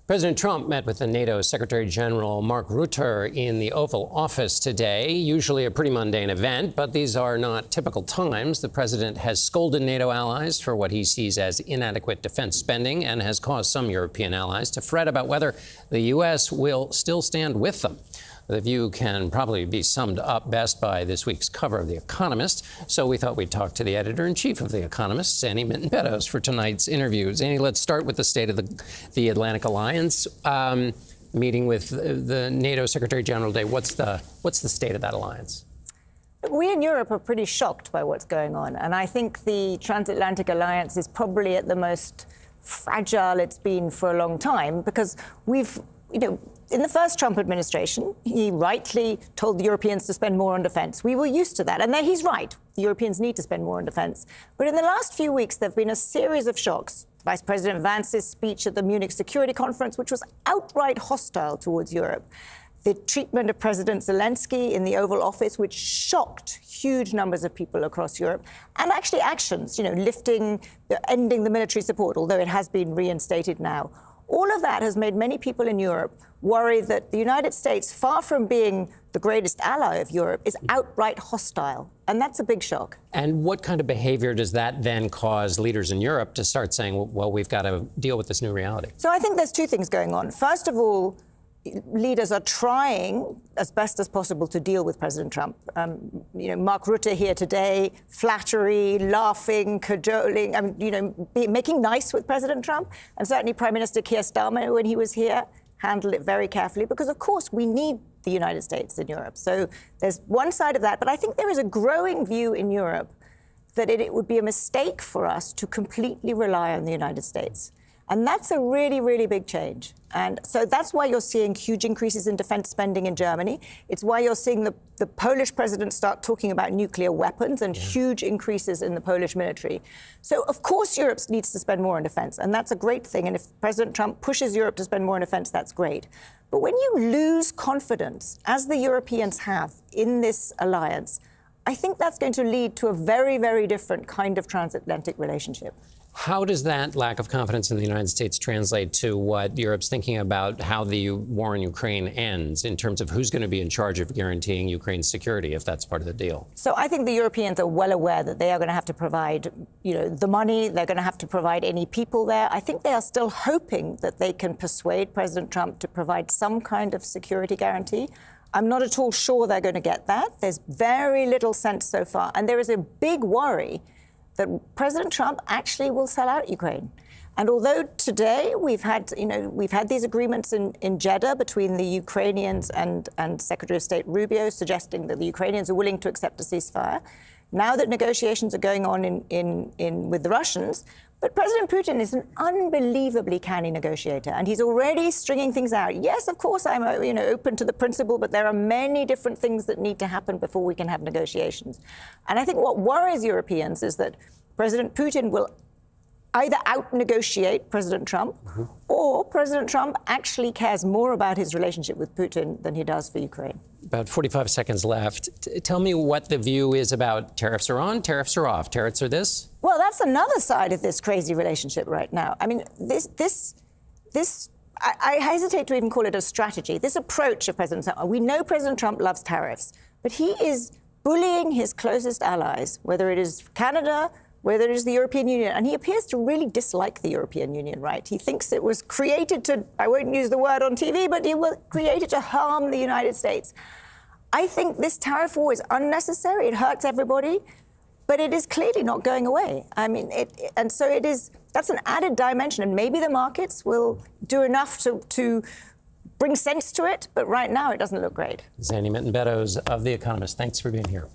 President Trump met with the NATO Secretary General Mark Rutte in the Oval Office today. Usually a pretty mundane event, but these are not typical times. The president has scolded NATO allies for what he sees as inadequate defense spending and has caused some European allies to fret about whether the U.S. will still stand with them. The view can probably be summed up best by this week's cover of The Economist. So we thought we'd talk to the editor-in-chief of The Economist, Zanny Minton Beddoes, for tonight's interview. Zanny, let's start with the state of the Atlantic Alliance. Meeting with the NATO Secretary General today. What's the state of that alliance? We in Europe are pretty shocked by what's going on. And I think the transatlantic alliance is probably at the most fragile it's been for a long time, because we've, in the first Trump administration, he rightly told the Europeans to spend more on defense. We were used to that. And then he's right. The Europeans need to spend more on defense. But in the last few weeks, there have been a series of shocks. Vice President Vance's speech at the Munich Security Conference, which was outright hostile towards Europe. The treatment of President Zelensky in the Oval Office, which shocked huge numbers of people across Europe. And actually actions, ending the military support, although it has been reinstated now. All of that has made many people in Europe worry that the United States, far from being the greatest ally of Europe, is outright hostile. And that's a big shock. And what kind of behavior does that then cause leaders in Europe to start saying, well, we've got to deal with this new reality? So I think there's two things going on. First of all, leaders are trying as best as possible to deal with President Trump. Mark Rutte here today, flattery, laughing, cajoling, making nice with President Trump. And certainly Prime Minister Keir Starmer, when he was here, handled it very carefully, because, of course, we need the United States in Europe. So there's one side of that. But I think there is a growing view in Europe that it would be a mistake for us to completely rely on the United States. And that's a really, really big change. And so that's why you're seeing huge increases in defense spending in Germany. It's why you're seeing the Polish president start talking about nuclear weapons and huge increases in the Polish military. So, of course, Europe needs to spend more on defense. And that's a great thing. And if President Trump pushes Europe to spend more on defense, that's great. But when you lose confidence, as the Europeans have in this alliance, I think that's going to lead to a very, very different kind of transatlantic relationship. How does that lack of confidence in the United States translate to what Europe's thinking about how the war in Ukraine ends, in terms of who's going to be in charge of guaranteeing Ukraine's security, if that's part of the deal? So I think the Europeans are well aware that they are going to have to provide, the money. They're going to have to provide any people there. I think they are still hoping that they can persuade President Trump to provide some kind of security guarantee. I'm not at all sure they're going to get that. There's very little sense so far. And there is a big worry that President Trump actually will sell out Ukraine. And although today we've had these agreements in Jeddah between the Ukrainians and Secretary of State Rubio, suggesting that the Ukrainians are willing to accept a ceasefire, now that negotiations are going on with the Russians. But President Putin is an unbelievably canny negotiator, and he's already stringing things out. Yes, of course, I'm open to the principle, but there are many different things that need to happen before we can have negotiations. And I think what worries Europeans is that President Putin will either out-negotiate President Trump, or President Trump actually cares more about his relationship with Putin than he does for Ukraine. About 45 seconds left. Tell me what the view is about tariffs are on, tariffs are off. Tariffs are this? Well, that's another side of this crazy relationship right now. I mean, I hesitate to even call it a strategy. This approach of President Trump, we know President Trump loves tariffs, but he is bullying his closest allies, whether it is Canada, whether it is the European Union. And he appears to really dislike the European Union, right? He thinks it was created to, I won't use the word on TV, but it was created to harm the United States. I think this tariff war is unnecessary. It hurts everybody, but it is clearly not going away. I mean, that's an added dimension. And maybe the markets will do enough to bring sense to it. But right now, it doesn't look great. Zanny Minton Beddoes of The Economist, thanks for being here.